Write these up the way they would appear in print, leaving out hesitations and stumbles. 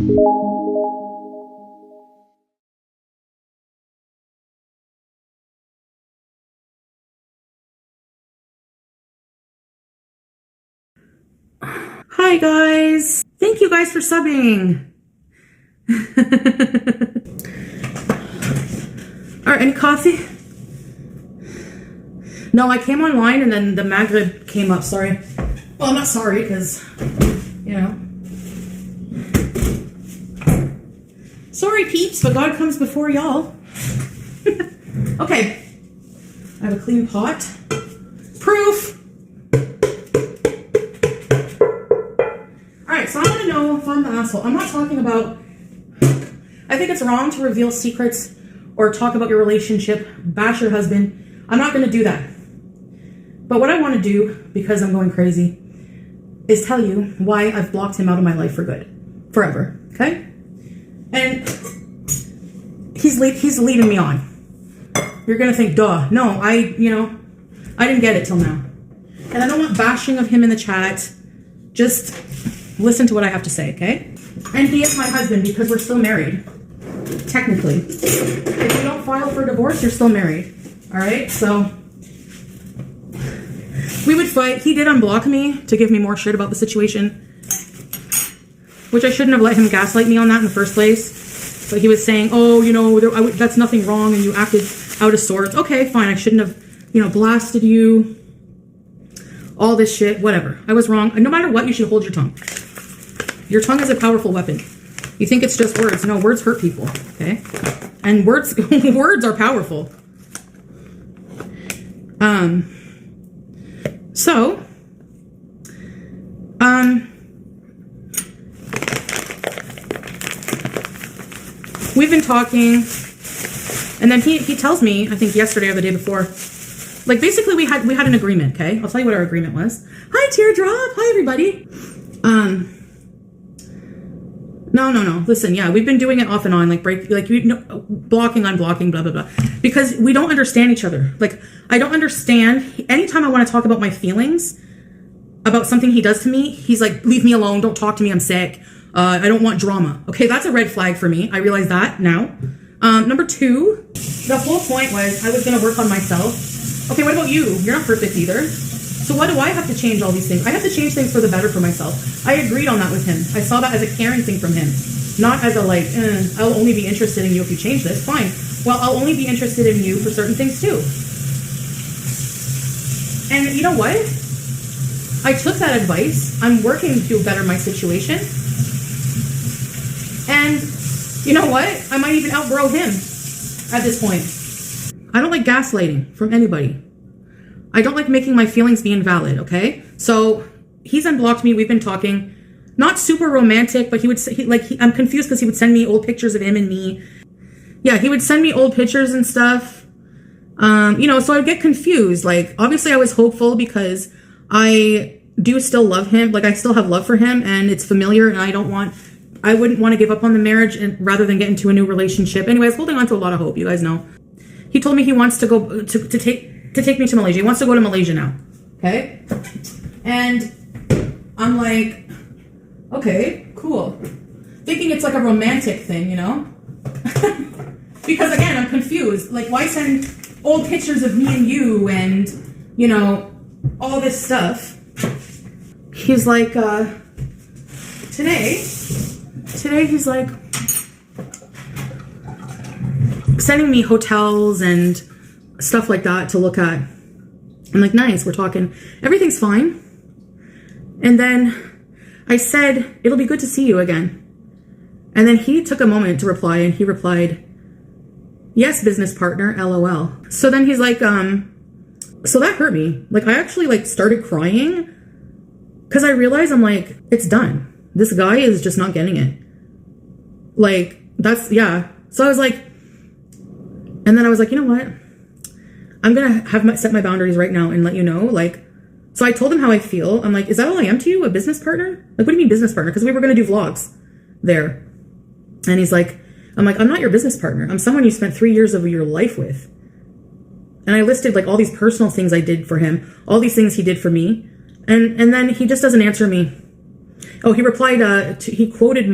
Hi guys, thank you guys for subbing. All right, any coffee? No, I came online and then the Maghrib came up, sorry. Well, I'm not sorry because, you know. Sorry peeps, but God comes before y'all. Okay, I have a clean pot. Proof. So I want to know if I'm the asshole. I'm not talking about, I think it's wrong to reveal secrets or talk about your relationship, bash your husband. I'm not going to do that. But what I want to do, because I'm going crazy, is tell you why I've blocked him out of my life for good. Forever. Okay? And he's leading me on. You're going to think, duh. No, I didn't get it till now. And I don't want bashing of him in the chat. Just listen to what I have to say, okay? And he is my husband because we're still married. Technically. If you don't file for divorce, you're still married. Alright? So we would fight. He did unblock me to give me more shit about the situation. Which I shouldn't have let him gaslight me on that in the first place. But he was saying, oh, that's nothing wrong and you acted out of sorts. Okay, fine. I shouldn't have, blasted you. All this shit. Whatever. I was wrong. No matter what, you should hold your tongue. Your tongue is a powerful weapon. You think it's just words. No, words hurt people, okay? And words words are powerful. We've been talking, and then he tells me, I think yesterday or the day before, like basically we had an agreement, okay? I'll tell you what our agreement was. Hi, Teardrop. Hi, everybody. No. Listen, yeah, we've been doing it off and on, blocking, unblocking, blah, blah, blah. Because we don't understand each other. Like, I don't understand. Anytime I want to talk about my feelings about something he does to me, he's like, leave me alone. Don't talk to me. I'm sick. I don't want drama. Okay, that's a red flag for me. I realize that now. Number two, the whole point was I was going to work on myself. Okay, what about you? You're not perfect either. So why do I have to change all these things? I have to change things for the better for myself. I agreed on that with him. I saw that as a caring thing from him. Not as a I'll only be interested in you if you change this. Fine. Well, I'll only be interested in you for certain things too. And you know what? I took that advice. I'm working to better my situation. And you know what? I might even outgrow him at this point. I don't like gaslighting from anybody. I don't like making my feelings be invalid, okay? So he's unblocked me. We've been talking. Not super romantic, but I'm confused because he would send me old pictures of him and me. Yeah, he would send me old pictures and stuff. So I'd get confused. Like, obviously I was hopeful because I do still love him. Like, I still have love for him and it's familiar and I wouldn't want to give up on the marriage and rather than get into a new relationship. Anyway, I was holding on to a lot of hope. You guys know. He told me he wants to go to take me to Malaysia. He wants to go to Malaysia now. Okay? And I'm like, okay, cool. Thinking it's like a romantic thing, Because again, I'm confused. Like, why send old pictures of me and you and, all this stuff? He's like, today he's like sending me hotels and stuff like that to look at. I'm like, nice, we're talking. Everything's fine. And then I said, it'll be good to see you again. And then he took a moment to reply and he replied, yes, business partner, LOL. So then he's like, so that hurt me. Like, I actually started crying because I realized I'm like, it's done. This guy is just not getting it. Like, yeah. So I was like, and then I was like, you know what? I'm going to set my boundaries right now and let you know. So I told him how I feel. I'm like, is that all I am to you? A business partner? Like, what do you mean business partner? Because we were going to do vlogs there. And he's like, I'm not your business partner. I'm someone you spent 3 years of your life with. And I listed all these personal things I did for him, all these things he did for me. And then he just doesn't answer me. Oh, he replied, he quoted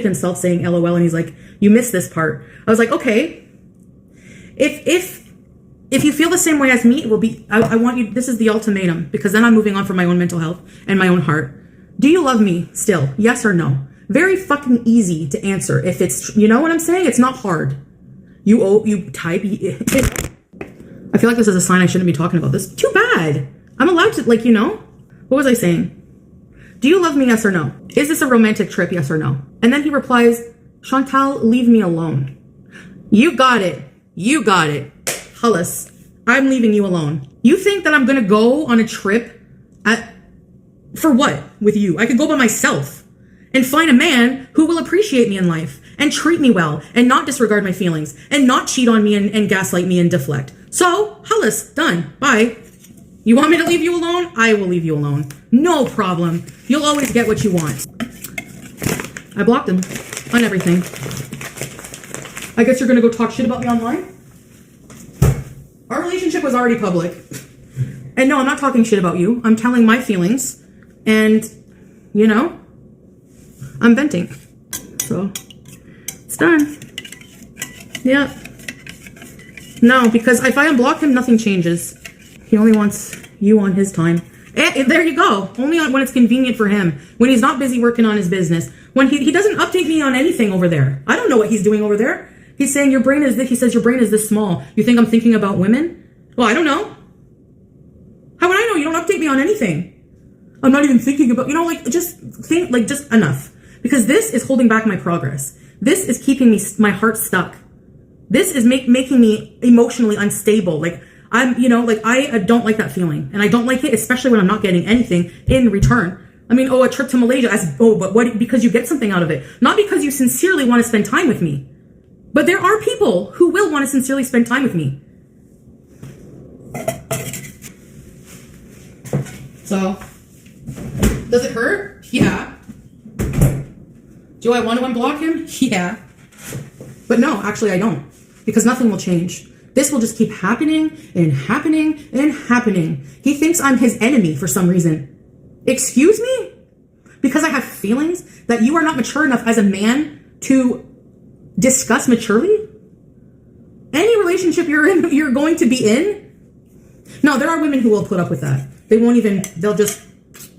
himself saying LOL, and he's like, you missed this part. I was like, okay, if you feel the same way as me, it will be, I want you, this is the ultimatum, because then I'm moving on for my own mental health and my own heart. Do you love me still? Yes or no? Very fucking easy to answer. If it's, you know what I'm saying? It's not hard. You type. I feel like this is a sign I shouldn't be talking about this. Too bad. I'm allowed to, like, you know? What was I saying? Do you love me? Yes or no? Is this a romantic trip? Yes or no? And then he replies, Chantal, leave me alone. You got it. You got it. Hullis, I'm leaving you alone. You think that I'm going to go on a trip for what with you? I could go by myself and find a man who will appreciate me in life and treat me well and not disregard my feelings and not cheat on me and gaslight me and deflect. So, Hullis, done. Bye. You want me to leave you alone? I will leave you alone. No problem. You'll always get what you want. I blocked him on everything. I guess you're going to go talk shit about me online? Our relationship was already public. And no, I'm not talking shit about you. I'm telling my feelings. And, you know, I'm venting. So, it's done. Yeah. No, because if I unblock him, nothing changes. He only wants you on his time. And there you go. Only when it's convenient for him. When he's not busy working on his business. When he doesn't update me on anything over there. I don't know what he's doing over there. He's saying your brain is this. He says your brain is this small. You think I'm thinking about women? Well, I don't know. How would I know? You don't update me on anything. I'm not even thinking about, you know, like, just think, like, just enough. Because this is holding back my progress. This is keeping my heart stuck. This is making me emotionally unstable. Like, I'm, you know, like, I don't like that feeling. And I don't like it, especially when I'm not getting anything in return. I mean, a trip to Malaysia, but what, because you get something out of it. Not because you sincerely want to spend time with me. But there are people who will want to sincerely spend time with me. So, does it hurt? Yeah. Do I want to unblock him? Yeah. But no, actually I don't. Because nothing will change. This will just keep happening and happening and happening. He thinks I'm his enemy for some reason. Excuse me? Because I have feelings that you are not mature enough as a man to discuss maturely? Any relationship you're going to be in? No, there are women who will put up with that. They'll just,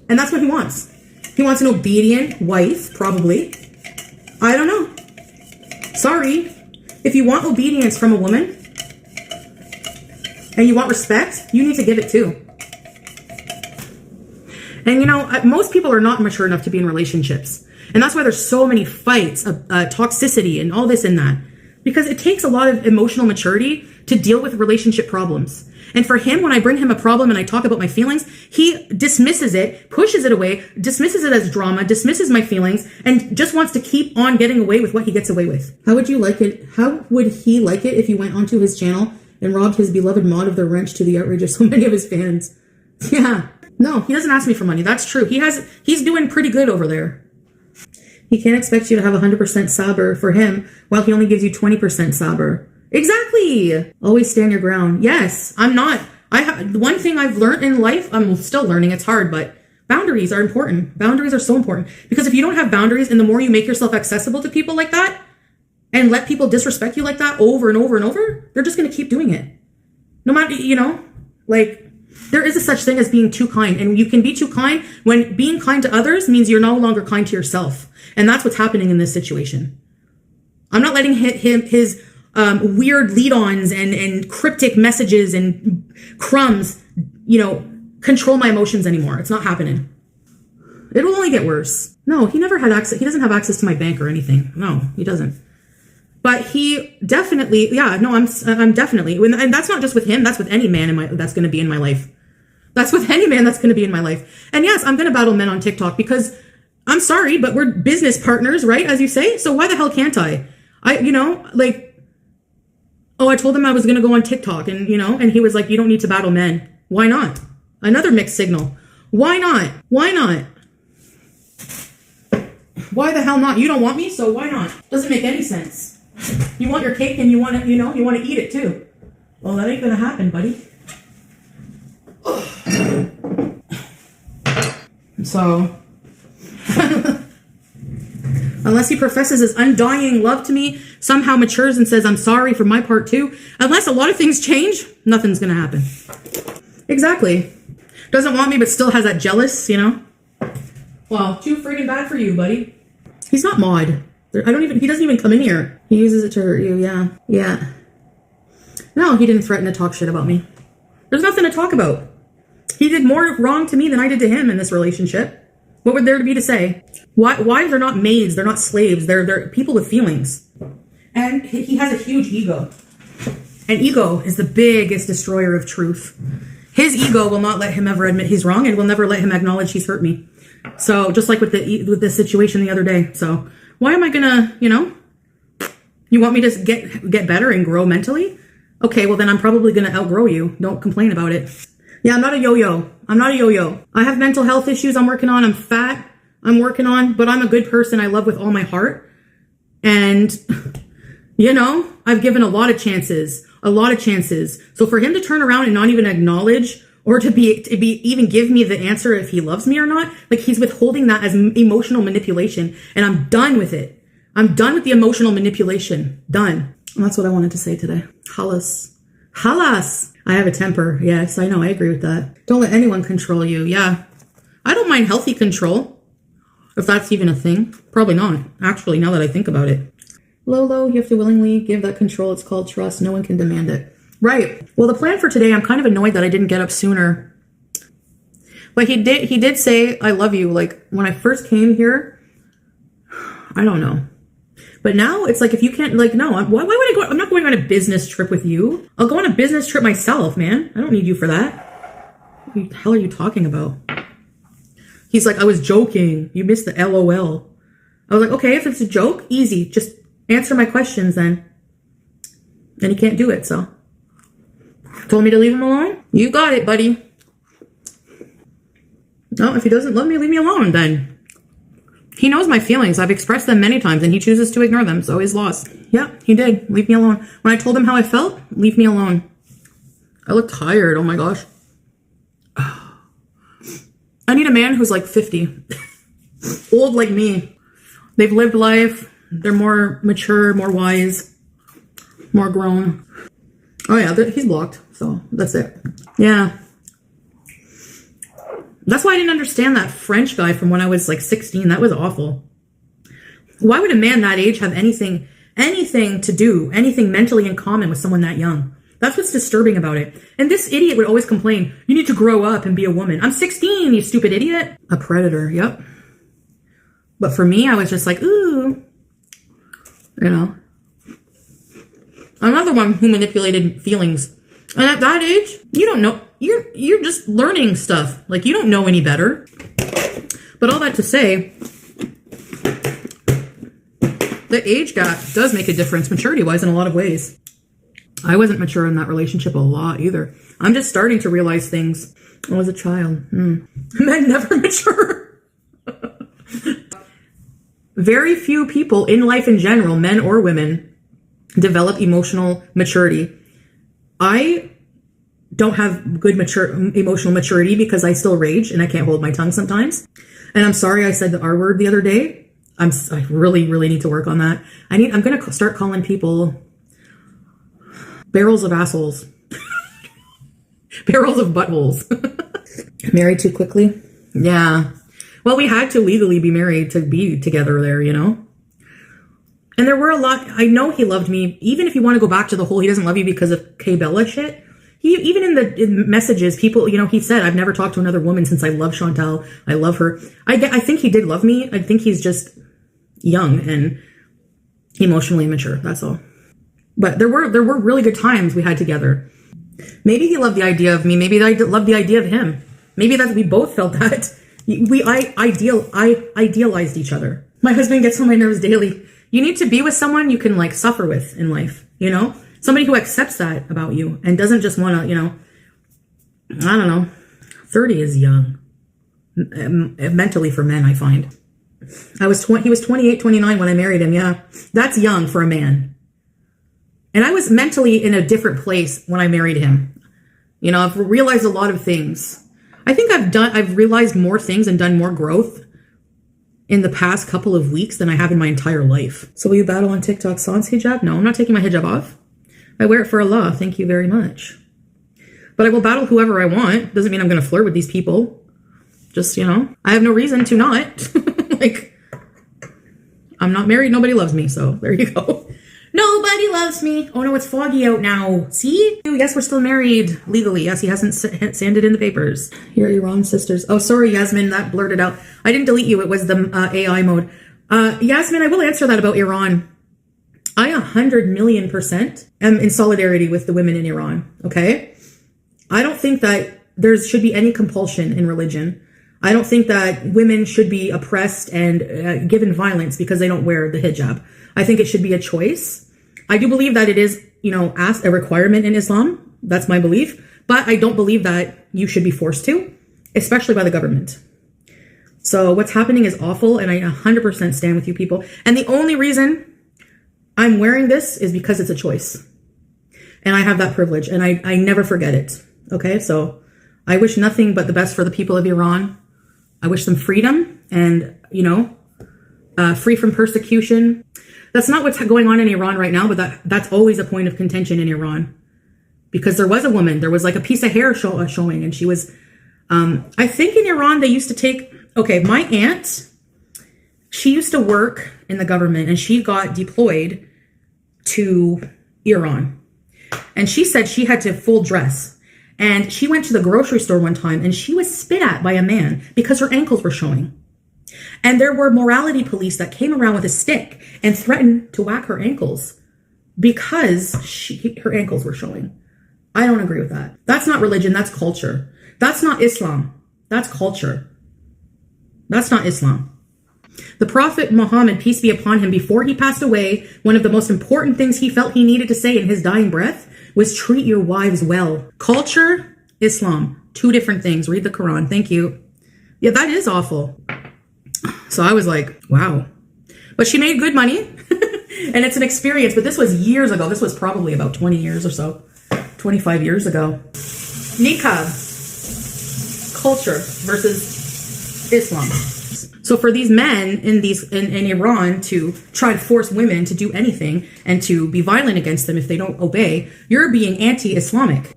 and that's what he wants. He wants an obedient wife, probably. I don't know. Sorry. If you want obedience from a woman, and you want respect, you need to give it too. And you know, most people are not mature enough to be in relationships. And that's why there's so many fights, toxicity and all this and that. Because it takes a lot of emotional maturity to deal with relationship problems. And for him, when I bring him a problem and I talk about my feelings, he dismisses it, pushes it away, dismisses it as drama, dismisses my feelings, and just wants to keep on getting away with what he gets away with. How would you like it? How would he like it if you went onto his channel and robbed his beloved mod of the wrench to the outrage of so many of his fans? Yeah. No, he doesn't ask me for money. That's true. He's doing pretty good over there. He can't expect you to have 100% sabr for him while he only gives you 20% sabr. Exactly. Always stand your ground. Yes, I'm not. One thing I've learned in life, I'm still learning, it's hard, but boundaries are important. Boundaries are so important. Because if you don't have boundaries and the more you make yourself accessible to people like that and let people disrespect you like that over and over and over, they're just going to keep doing it. No matter, you know, like, there is a such thing as being too kind. And you can be too kind when being kind to others means you're no longer kind to yourself. And that's what's happening in this situation. I'm not letting his weird lead-ons and cryptic messages and crumbs, you know, control my emotions anymore. It's not happening. It will only get worse. No, he never had access. He doesn't have access to my bank or anything. No, he doesn't. But he definitely, yeah, no, I'm definitely, and that's not just with him. That's with any man that's going to be in my life. That's with any man that's going to be in my life. And yes, I'm going to battle men on TikTok because I'm sorry, but we're business partners, right? As you say. So why the hell can't I? You know, like, oh, I told him I was going to go on TikTok and, you know, and he was like, you don't need to battle men. Why not? Another mixed signal. Why not? Why not? Why the hell not? You don't want me, so why not? Doesn't make any sense. You want your cake and you want to, you know, you want to eat it too. Well, that ain't going to happen, buddy. So, Unless he professes his undying love to me, somehow matures and says, I'm sorry for my part too. Unless a lot of things change, nothing's going to happen. Exactly. Doesn't want me, but still has that jealous, you know? Well, too friggin' bad for you, buddy. He's not mod. He doesn't even come in here. He uses it to hurt you, yeah. Yeah. No, he didn't threaten to talk shit about me. There's nothing to talk about. He did more wrong to me than I did to him in this relationship. What would there be to say? Why they're not maids, they're not slaves, they're people with feelings. And he has a huge ego. And ego is the biggest destroyer of truth. His ego will not let him ever admit he's wrong and will never let him acknowledge he's hurt me. So just like with the situation the other day. So why am I gonna, you know? You want me to get better and grow mentally? Okay, well then I'm probably gonna outgrow you. Don't complain about it. Yeah, I'm not a yo-yo. I'm not a yo-yo. I have mental health issues I'm working on. I'm fat. I'm working on, but I'm a good person. I love with all my heart. And, you know, I've given a lot of chances. So for him to turn around and not even acknowledge or to even give me the answer if he loves me or not, like he's withholding that as emotional manipulation. And I'm done with it. I'm done with the emotional manipulation. Done. And that's what I wanted to say today. Halas. I have a temper. Yes, I know. I agree with that. Don't let anyone control you. Yeah. I don't mind healthy control. If that's even a thing. Probably not. Actually, now that I think about it. Lolo, you have to willingly give that control. It's called trust. No one can demand it. Right. Well, the plan for today, I'm kind of annoyed that I didn't get up sooner. But he did say, I love you. Like, when I first came here, I don't know. But now it's like, if you can't, like, no, why would I go? I'm not going on a business trip with you. I'll go on a business trip myself, man. I don't need you for that. What the hell are you talking about? He's like, I was joking. You missed the LOL. I was like, okay, if it's a joke, easy. Just answer my questions then. And he can't do it, so. Told me to leave him alone? You got it, buddy. No, if he doesn't love me, leave me alone then. He knows my feelings. I've expressed them many times and he chooses to ignore them, so he's lost. Yeah, he did. Leave me alone. When I told him how I felt, leave me alone. I look tired. Oh my gosh. I need a man who's like 50. Old like me. They've lived life. They're more mature, more wise, more grown. Oh yeah, he's blocked, so that's it. Yeah. That's why I didn't understand that French guy from when I was like 16. That was awful. Why would a man that age have anything to do, anything mentally in common with someone that young? That's what's disturbing about it. And this idiot would always complain, you need to grow up and be a woman. I'm 16, you stupid idiot. A predator, yep. But for me, I was just like, ooh. You know. Another one who manipulated feelings. And at that age, you don't know. You're just learning stuff. Like, you don't know any better. But all that to say, the age gap does make a difference maturity-wise in a lot of ways. I wasn't mature in that relationship a lot either. I'm just starting to realize things. I was a child. Men never mature. Very few people in life in general, men or women, develop emotional maturity. I don't have good emotional maturity because I still rage and I can't hold my tongue sometimes. And I'm sorry I said the R word the other day. I really, really need to work on that. I'm going to start calling people barrels of assholes. Barrels of buttholes. Married too quickly? Yeah. Well, we had to legally be married to be together there, you know? And there were a lot. I know he loved me. Even if you want to go back to the whole he doesn't love you because of Kay Bella shit. Even in the messages, people, you know, he said, I've never talked to another woman since I love Chantal. I love her. I think he did love me. I think he's just young and emotionally immature. That's all. But there were really good times we had together. Maybe he loved the idea of me. Maybe I loved the idea of him. Maybe that we both felt that. I idealized each other. My husband gets on my nerves daily. You need to be with someone you can like suffer with in life, you know? Somebody who accepts that about you and doesn't just want to, you know, I don't know. 30 is young. Mentally for men, I find. He was 28, 29 when I married him. Yeah. That's young for a man. And I was mentally in a different place when I married him. You know, I've realized a lot of things. I think I've realized more things and done more growth in the past couple of weeks than I have in my entire life. So will you battle on TikTok sans hijab? No, I'm not taking my hijab off. I wear it for Allah. Thank you very much. But I will battle whoever I want. Doesn't mean I'm going to flirt with these people. Just, I have no reason to not. Like, I'm not married. Nobody loves me. So there you go. Nobody loves me. Oh no, it's foggy out now. See? Yes, we're still married legally. Yes, he hasn't sanded in the papers. Your Iran sisters. Oh, sorry, Yasmin, that blurted out. I didn't delete you. It was the AI mode. Yasmin, I will answer that about Iran. I 100,000,000% am in solidarity with the women in Iran. Okay? I don't think that there should be any compulsion in religion. I don't think that women should be oppressed and given violence because they don't wear the hijab. I think it should be a choice. I do believe that it is, a requirement in Islam. That's my belief. But I don't believe that you should be forced to, especially by the government. So what's happening is awful, and I 100% stand with you people. And the only reason I'm wearing this is because it's a choice. And I have that privilege, and I never forget it. Okay, so I wish nothing but the best for the people of Iran. I wish them freedom and, free from persecution. That's not what's going on in Iran right now, but that's always a point of contention in Iran. Because there was a woman, there was like a piece of hair showing, and she was, I think in Iran they used to take, my aunt, she used to work in the government, and she got deployed to Iran. And she said she had to full dress. And she went to the grocery store one time, and she was spit at by a man because her ankles were showing. And there were morality police that came around with a stick and threatened to whack her ankles because her ankles were showing. I don't agree with that. That's not religion. That's culture. That's not Islam. That's culture. That's not Islam. The Prophet Muhammad, peace be upon him, before he passed away, one of the most important things he felt he needed to say in his dying breath was treat your wives well. Culture, Islam, two different things. Read the Quran. Thank you. Yeah, that is awful. So I was like, wow. But she made good money and it's an experience. But this was years ago. This was probably about 20 years or so, 25 years ago. Niqab, culture versus Islam. So for these men in Iran to try to force women to do anything and to be violent against them if they don't obey, you're being anti-Islamic.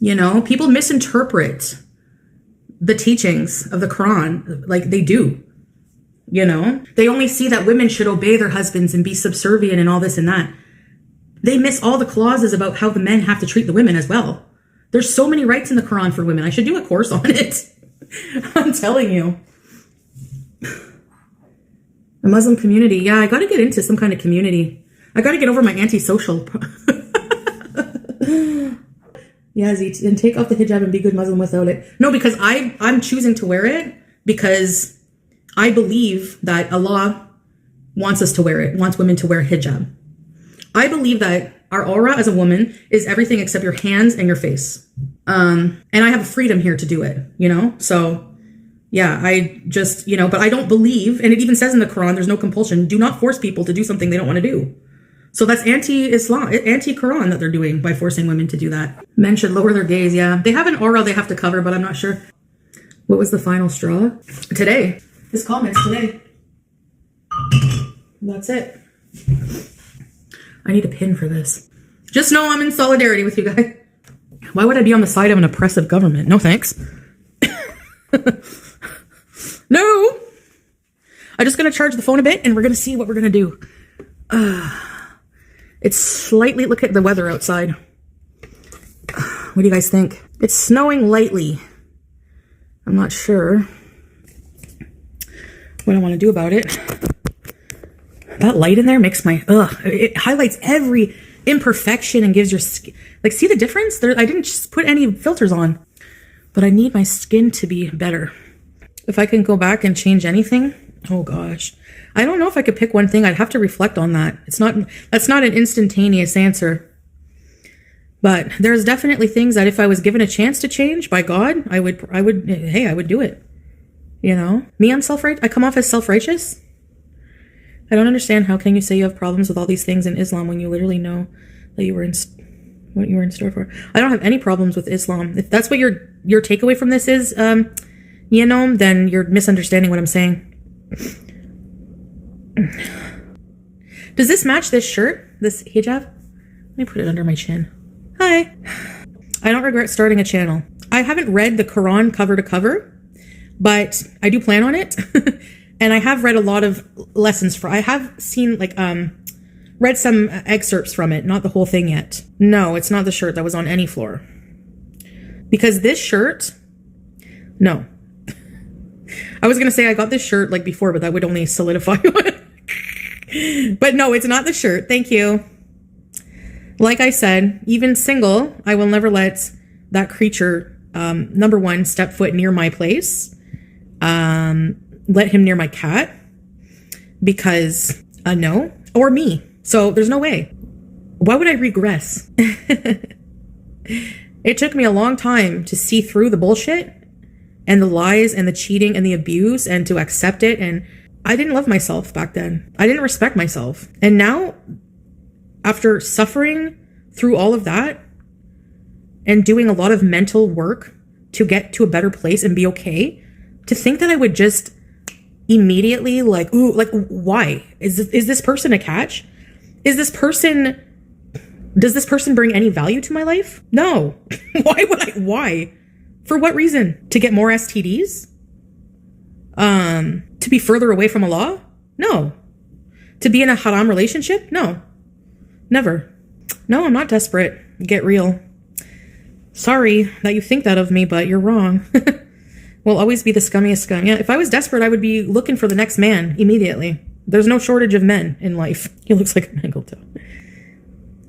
People misinterpret the teachings of the Quran like they do. They only see that women should obey their husbands and be subservient and all this and that. They miss all the clauses about how the men have to treat the women as well. There's so many rights in the Quran for women. I should do a course on it. I'm telling you. A Muslim community. Yeah, I got to get into some kind of community. I got to get over my antisocial. Yeah, Z, and take off the hijab and be good Muslim without it. No, because I'm choosing to wear it because I believe that Allah wants us to wear it, wants women to wear hijab. I believe that our aura as a woman is everything except your hands and your face. And I have a freedom here to do it, So, yeah, I just, but I don't believe, and it even says in the Quran, there's no compulsion. Do not force people to do something they don't want to do. So that's anti-Islam, anti-Quran that they're doing by forcing women to do that. Men should lower their gaze, yeah. They have an aura they have to cover, but I'm not sure. What was the final straw? Today. His comments today. That's it. I need a pin for this. Just know I'm in solidarity with you guys. Why would I be on the side of an oppressive government? No thanks. No. I'm just going to charge the phone a bit and we're going to see what we're going to do. It's slightly, look at the weather outside. What do you guys think? It's snowing lightly. I'm not sure what I want to do about it. That light in there makes my, it highlights every imperfection and gives your skin, like, see the difference? I didn't just put any filters on, but I need my skin to be better. If I can go back and change anything, oh gosh. I don't know if I could pick one thing. I'd have to reflect on that. That's not an instantaneous answer. But there's definitely things that if I was given a chance to change by God, I would do it. Me, I come off as self-righteous. I don't understand. How can you say you have problems with all these things in Islam when you literally know that what you were in store for? I don't have any problems with Islam. If that's what your takeaway from this is, then you're misunderstanding what I'm saying. Does this match this shirt? This hijab? Let me put it under my chin. Hi. I don't regret starting a channel. I haven't read the Quran cover to cover, but I do plan on it. And I have read a lot of lessons I have seen read some excerpts from it, not the whole thing yet. No, it's not the shirt that was on any floor. Because this shirt, no. I was going to say I got this shirt like before, but that would only solidify it. But no, it's not the shirt. Thank you. Like I said, even single, I will never let that creature, number one, step foot near my place. Let him near my cat. Because, no. Or me. So there's no way. Why would I regress? It took me a long time to see through the bullshit and the lies and the cheating and the abuse and to accept it. And I didn't love myself back then. I didn't respect myself. And now, after suffering through all of that and doing a lot of mental work to get to a better place and be okay, to think that I would just immediately why? Is this person a catch? Does this person bring any value to my life? No. Why? For what reason? To get more STDs? To be further away from Allah? No. To be in a haram relationship? No. Never. No, I'm not desperate. Get real. Sorry that you think that of me, but you're wrong. Will always be the scummiest scum. Yeah, if I was desperate, I would be looking for the next man immediately. There's no shortage of men in life. He looks like a mangled toe.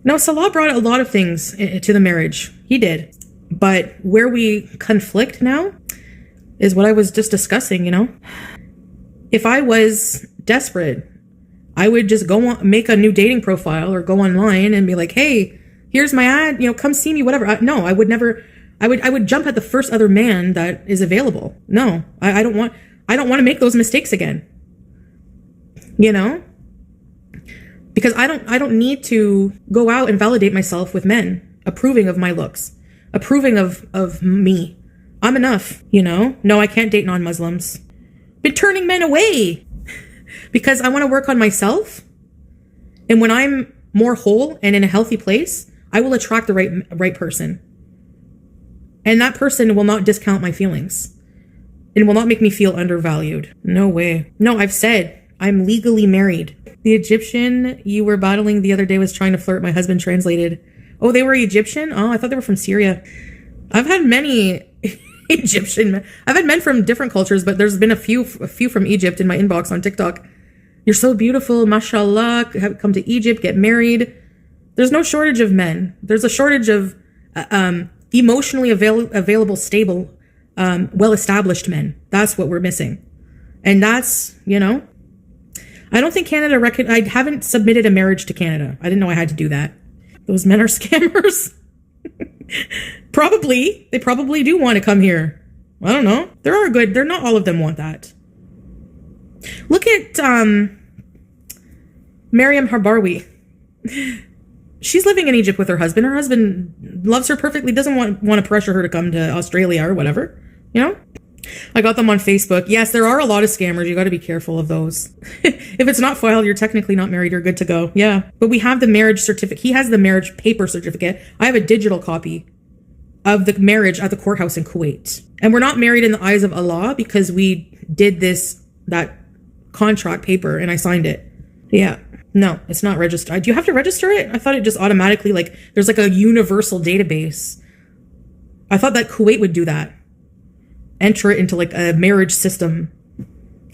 No, Salah brought a lot of things to the marriage. He did. But where we conflict now is what I was just discussing, you know? If I was desperate, I would just go on, make a new dating profile or go online and be like, hey, here's my ad, come see me, whatever. No, I would never, I would jump at the first other man that is available. No, I don't want to make those mistakes again. Because I don't need to go out and validate myself with men approving of my looks, approving of me. I'm enough, No, I can't date non-Muslims. Been turning men away because I want to work on myself. And when I'm more whole and in a healthy place, I will attract the right person. And that person will not discount my feelings and will not make me feel undervalued. No way. No, I've said I'm legally married. The Egyptian you were battling the other day was trying to flirt. My husband translated. Oh, they were Egyptian? Oh, I thought they were from Syria. I've had many Egyptian men. I've had men from different cultures, but there's been a few from Egypt in my inbox on TikTok. You're so beautiful, mashallah, come to Egypt, get married. There's no shortage of men. There's a shortage of emotionally available, stable, well-established men. That's what we're missing. And that's, I don't think Canada I haven't submitted a marriage to Canada. I didn't know I had to do that. Those men are scammers. Probably. They probably do want to come here. I don't know. There are good. They're not all of them want that. Look at Mariam Harbarwi. She's living in Egypt with her husband. Her husband loves her perfectly, doesn't want to pressure her to come to Australia or whatever. I got them on Facebook. Yes, there are a lot of scammers. You got to be careful of those. If it's not filed, you're technically not married. You're good to go. Yeah. But we have the marriage certificate. He has the marriage paper certificate. I have a digital copy of the marriage at the courthouse in Kuwait. And we're not married in the eyes of Allah because we did that contract paper and I signed it. Yeah. No, it's not registered. Do you have to register it? I thought it just automatically, there's a universal database. I thought that Kuwait would do that. Enter it into a marriage system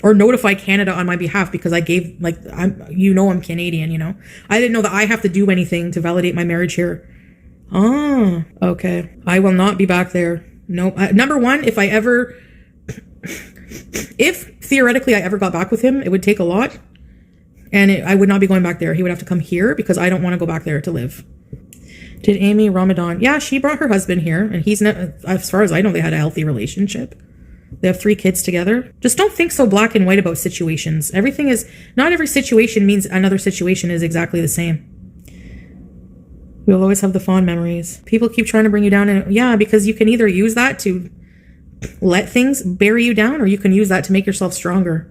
or notify Canada on my behalf because I gave, I'm Canadian, I didn't know that I have to do anything to validate my marriage here. Oh, okay. I will not be back there. No. Number one, if theoretically I ever got back with him, it would take a lot. And I would not be going back there. He would have to come here because I don't want to go back there to live. Did Amy Ramadan? Yeah, she brought her husband here. And he's not, as far as I know, they had a healthy relationship. They have 3 kids together. Just don't think so black and white about situations. Not every situation means another situation is exactly the same. We'll always have the fond memories. People keep trying to bring you down. Yeah, because you can either use that to let things bury you down or you can use that to make yourself stronger.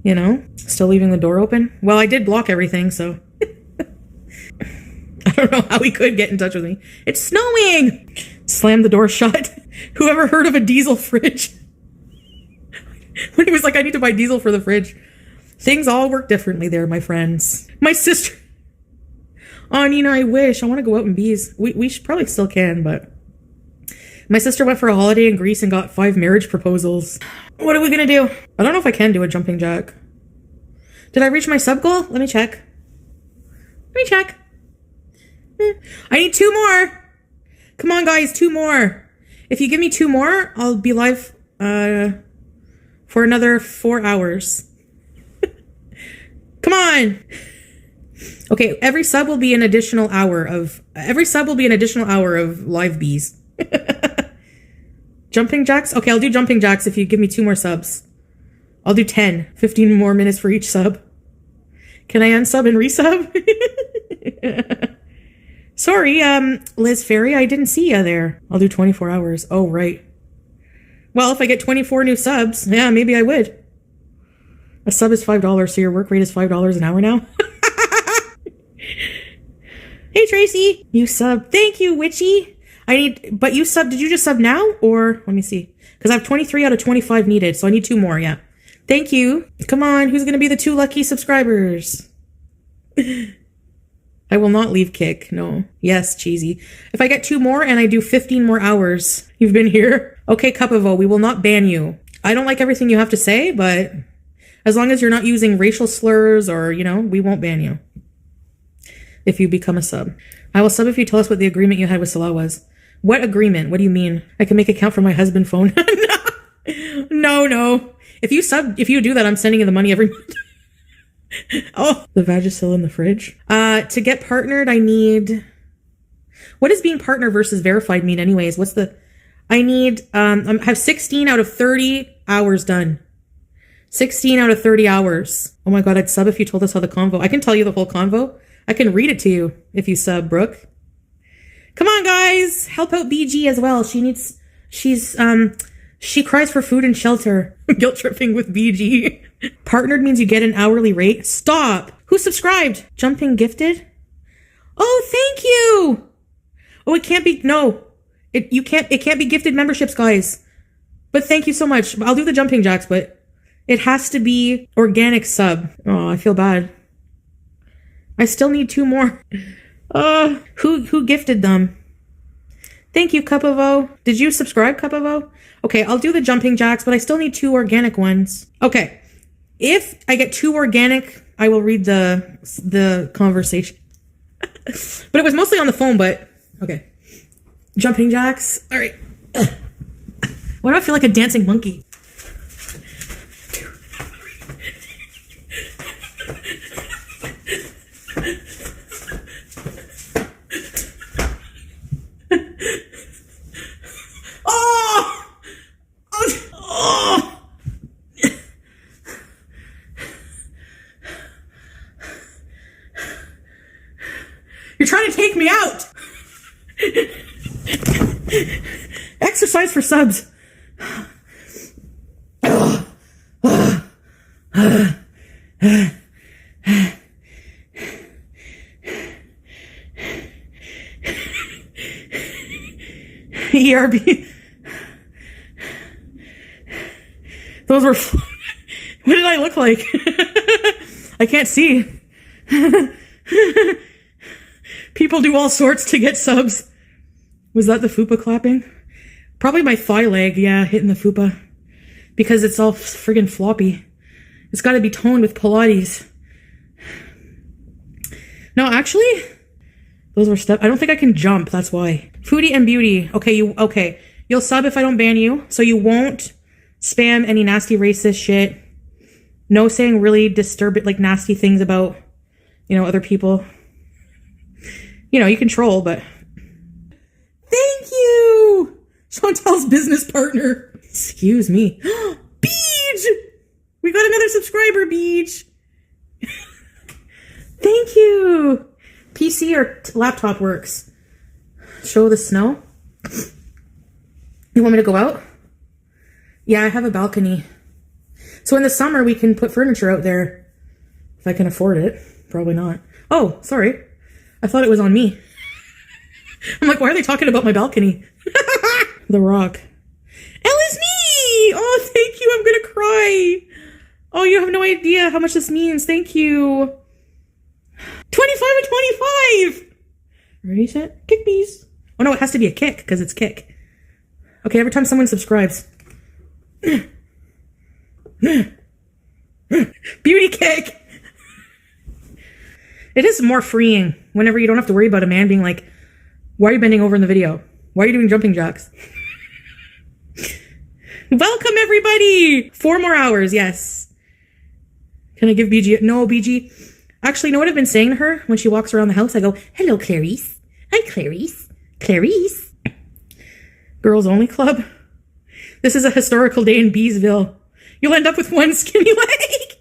You know, still leaving the door open. Well, I did block everything, so I don't know how he could get in touch with me. It's snowing! Slam the door shut. Whoever heard of a diesel fridge? When he was like, I need to buy diesel for the fridge. Things all work differently there, my friends. My sister. Oh, Nina, I wish. I want to go out in bees. We should probably still can, but my sister went for a holiday in Greece and got 5 marriage proposals. What are we gonna do? I don't know if I can do a jumping jack. Did I reach my sub goal? Let me check. I need 2 more. Come on, guys, 2 more. If you give me 2 more, I'll be live for another 4 hours. Come on. Okay, every sub will be an additional hour of live bees. Jumping jacks? Okay, I'll do jumping jacks if you give me 2 more subs. I'll do 10. 15 more minutes for each sub. Can I unsub and resub? Sorry, Liz Ferry, I didn't see you there. I'll do 24 hours. Oh, right. Well, if I get 24 new subs, yeah, maybe I would. A sub is $5, so your work rate is $5 an hour now? Hey, Tracy. You sub. Thank you, Witchy. But you sub, did you just sub now? Or, let me see. Because I have 23 out of 25 needed, so I need 2 more, yeah. Thank you. Come on, who's going to be the 2 lucky subscribers? I will not leave Kick, no. Yes, Cheesy. If I get 2 more and I do 15 more hours, you've been here. Okay, Cupavo, we will not ban you. I don't like everything you have to say, but as long as you're not using racial slurs or, you know, we won't ban you. If you become a sub. I will sub if you tell us what the agreement you had with Salah was. What agreement? What do you mean? I can make a count from my husband phone. No. If you do that, I'm sending you the money every month. Oh, the Vagisil in the fridge. To get partnered, I need... What does being partner versus verified mean anyways? I need, I have 16 out of 30 hours done. 16 out of 30 hours. Oh my God, I'd sub if you told us how the convo... I can tell you the whole convo. I can read it to you if you sub, Brooke. Come on, guys. Help out BG as well. She cries for food and shelter. Guilt tripping with BG. Partnered means you get an hourly rate. Stop. Who subscribed? Jumping gifted? Oh, thank you. Oh, it can't be, no. It can't be gifted memberships, guys. But thank you so much. I'll do the jumping jacks, but it has to be organic sub. Oh, I feel bad. I still need 2 more. Who gifted them? Thank you, Cupavo. Did you subscribe, Cupavo? Okay, I'll do the jumping jacks, but I still need 2 organic ones. Okay. If I get 2 organic, I will read the conversation. But it was mostly on the phone, but okay. Jumping jacks. All right. Why do I feel like a dancing monkey? You're trying to take me out. Exercise for subs. ERB. Those were... What did I look like? I can't see. People do all sorts to get subs. Was that the fupa clapping? Probably my thigh leg, yeah, hitting the fupa. Because it's all friggin' floppy. It's gotta be toned with Pilates. No, actually, those were I don't think I can jump, that's why. Foodie and Beauty. Okay, you'll sub if I don't ban you, so you won't spam any nasty racist shit. No saying really disturbing, like nasty things about, you know, other people. You know, you can troll, but... Thank you! Chantal's business partner. Excuse me. Beej! We got another subscriber, Beej! Thank you! PC or laptop works. Show the snow. You want me to go out? Yeah, I have a balcony. So in the summer, we can put furniture out there. If I can afford it. Probably not. Oh, sorry. I thought it was on me. I'm like, why are they talking about my balcony? The Rock. Ellie's me! Oh, thank you. I'm going to cry. Oh, you have no idea how much this means. Thank you. 25 and 25. Ready, set, kick bees. Oh, no, it has to be a kick because it's kick. Okay, every time someone subscribes. Beauty kick. It is more freeing whenever you don't have to worry about a man being like, why are you bending over in the video? Why are you doing jumping jacks? Welcome, everybody. 4 more hours, yes. Can I give BG? No, BG. Actually, you know what I've been saying to her when she walks around the house? I go, hello, Clarice. Hi, Clarice. Clarice. Girls Only Club. This is a historical day in Beesville. You'll end up with one skinny leg.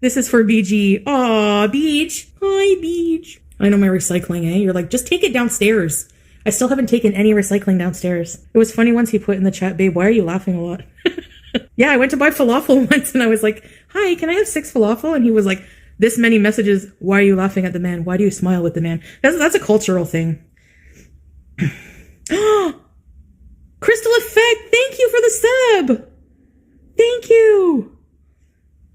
This is for BG. Aw, Beach. Hi, Beach. I know my recycling, eh? You're like, just take it downstairs. I still haven't taken any recycling downstairs. It was funny once he put in the chat, babe, why are you laughing a lot? Yeah, I went to buy falafel once and I was like, hi, can I have 6 falafel? And he was like, this many messages, why are you laughing at the man? Why do you smile with the man? That's a cultural thing. Crystal Effect, thank you for the sub. Thank you.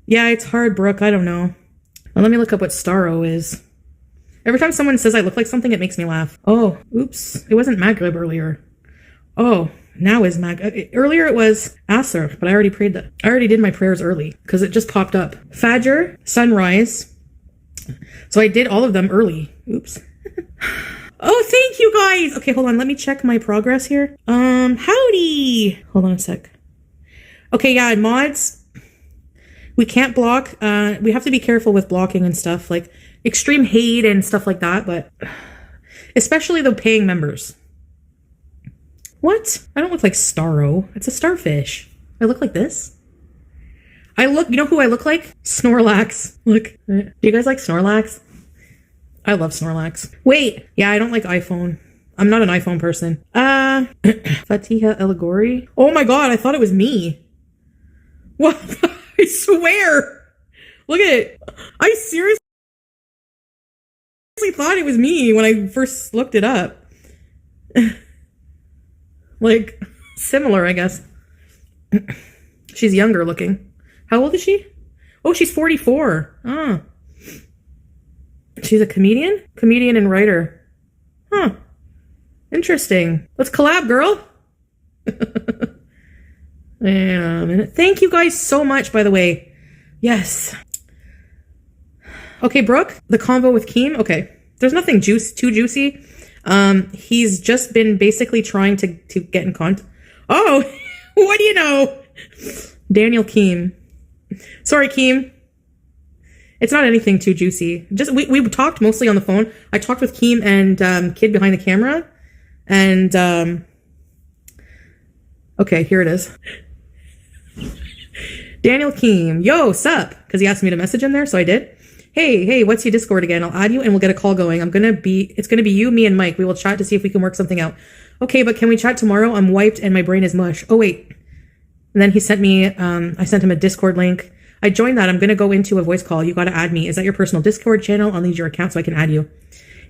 Yeah, it's hard, Brooke. I don't know. Well, let me look up what Starro is. Every time someone says I look like something, it makes me laugh. Oh, oops. It wasn't Maghrib earlier. Oh, now is earlier it was Asr, but I already prayed that. I already did my prayers early because it just popped up. Fajr, sunrise. So I did all of them early. Oops. Oh, thank you guys. Okay, hold on. Let me check my progress here. Howdy. Hold on a sec. Okay, yeah, mods. We can't block. We have to be careful with blocking and stuff, like extreme hate and stuff like that, but especially the paying members. What? I don't look like Starro. It's a starfish. I look like this. You know who I look like? Snorlax. Look. Do you guys like Snorlax? I love Snorlax. Wait. Yeah, I don't like iPhone. I'm not an iPhone person. Fatiha Eligori. Oh my god, I thought it was me. What? I swear. Look at it. I seriously thought it was me when I first looked it up. Like, similar, I guess. She's younger looking. How old is she? Oh, she's 44. Oh. She's a comedian? Comedian and writer. Huh. Interesting. Let's collab, girl. Yeah, thank you guys so much, by the way. Yes. Okay, Brooke, the convo with Keem. Okay. There's nothing too juicy. He's just been basically trying to get in contact. Oh, what do you know? Daniel Keem. Sorry, Keem. It's not anything too juicy. Just we talked mostly on the phone. I talked with Keem and Kid behind the camera. And okay, here it is. Daniel Keem. Yo, sup? Because he asked me to message him there, so I did. Hey, what's your Discord again? I'll add you and we'll get a call going. It's gonna be you, me, and Mike. We will chat to see if we can work something out. Okay, but can we chat tomorrow? I'm wiped and my brain is mush. Oh, wait. And then he sent me, I sent him a Discord link. I joined that. I'm gonna go into a voice call. You gotta add me. Is that your personal Discord channel? I'll need your account so I can add you.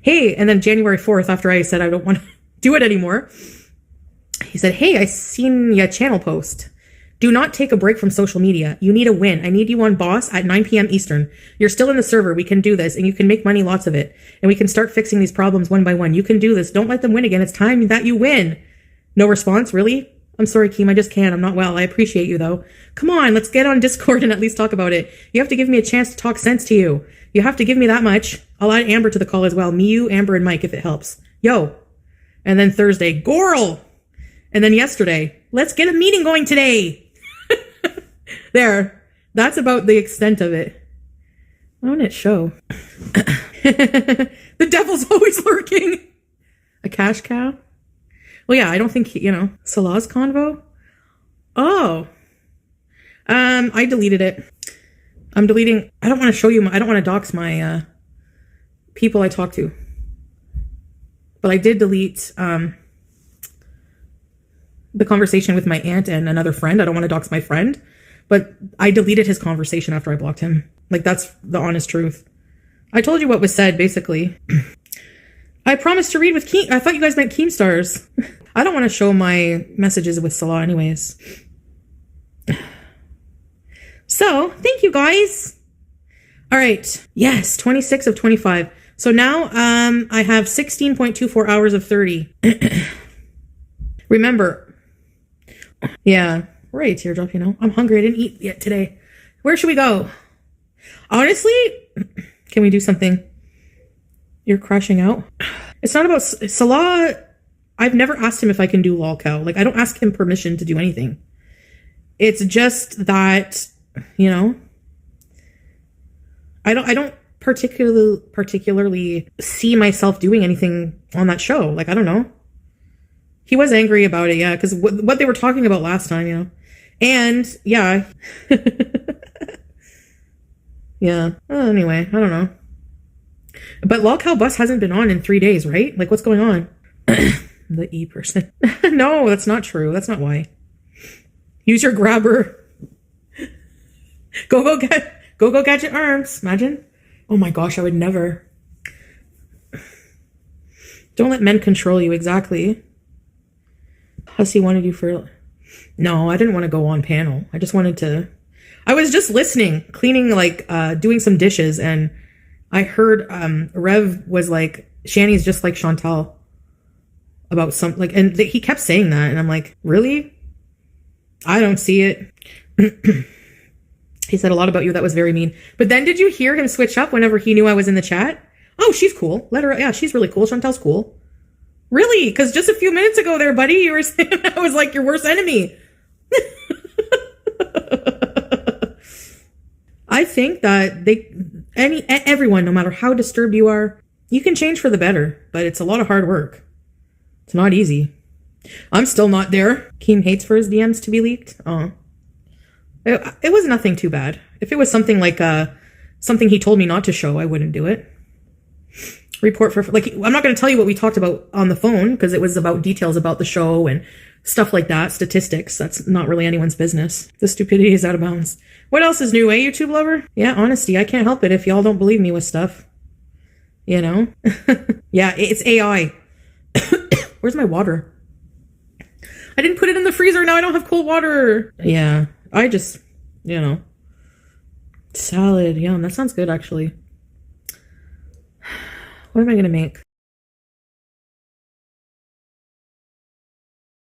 Hey, and then January 4th, after I said I don't want to do it anymore, he said, hey, I seen your channel post. Do not take a break from social media. You need a win. I need you on Boss at 9 p.m. Eastern. You're still in the server. We can do this and you can make money, lots of it. And we can start fixing these problems one by one. You can do this. Don't let them win again. It's time that you win. No response? Really? I'm sorry, Keem. I just can't. I'm not well. I appreciate you though. Come on. Let's get on Discord and at least talk about it. You have to give me a chance to talk sense to you. You have to give me that much. I'll add Amber to the call as well. Me, you, Amber, and Mike if it helps. Yo. And then Thursday, Gorl. And then yesterday, let's get a meeting going today. There. That's about the extent of it. Why won't it show? The devil's always lurking. A cash cow? Well, yeah, I don't think, Salah's convo? Oh. I deleted it. I'm deleting, I don't want to show you, I don't want to dox my, people I talk to. But I did delete, the conversation with my aunt and another friend. I don't want to dox my friend. But I deleted his conversation after I blocked him. Like, that's the honest truth. I told you what was said, basically. I promised to read with I thought you guys meant Keemstars. I don't want to show my messages with Salah anyways. So, thank you guys. All right. Yes, 26 of 25. So now I have 16.24 hours of 30. Remember. Yeah, right, teardrop, you know. I'm hungry. I didn't eat yet today. Where should we go? Honestly, can we do something? You're crashing out. It's not about Salah. I've never asked him if I can do lolcow. Like, I don't ask him permission to do anything. It's just that, you know, I don't particularly see myself doing anything on that show. Like, I don't know. He was angry about it, yeah, because what they were talking about last time, you know. And, yeah. Yeah. Anyway, I don't know. But lolcow bus hasn't been on in 3 days, right? Like, what's going on? The E person. No, that's not true. That's not why. Use your grabber. Go gadget arms. Imagine. Oh my gosh, I would never. Don't let men control you. Exactly. Hussy wanted you for... No, I didn't want to go on panel. I just wanted to... I was just listening, cleaning, like, doing some dishes, and I heard Rev was like, Shani's just like Chantal. About some, like, and he kept saying that, and I'm like, really? I don't see it. He said a lot about you that was very mean. But then did you hear him switch up whenever he knew I was in the chat? Oh, she's cool. Let her, yeah, she's really cool. Chantal's cool. Really? Because just a few minutes ago there, buddy, you were saying I was like your worst enemy. I think that everyone, no matter how disturbed you are, you can change for the better, but it's a lot of hard work. It's not easy. I'm still not there. Keem hates for his DMs to be leaked. Oh. It was nothing too bad. If it was something like something he told me not to show, I wouldn't do it. Report for, like, I'm not going to tell you what we talked about on the phone because it was about details about the show and stuff like that, statistics. That's not really anyone's business. The stupidity is out of bounds. What else is new, eh, YouTube lover? Yeah, honesty. I can't help it if y'all don't believe me with stuff. You know? Yeah, it's AI. Where's my water? I didn't put it in the freezer. Now I don't have cold water. Yeah, I just, you know. Salad. Yum. That sounds good, actually. What am I going to make?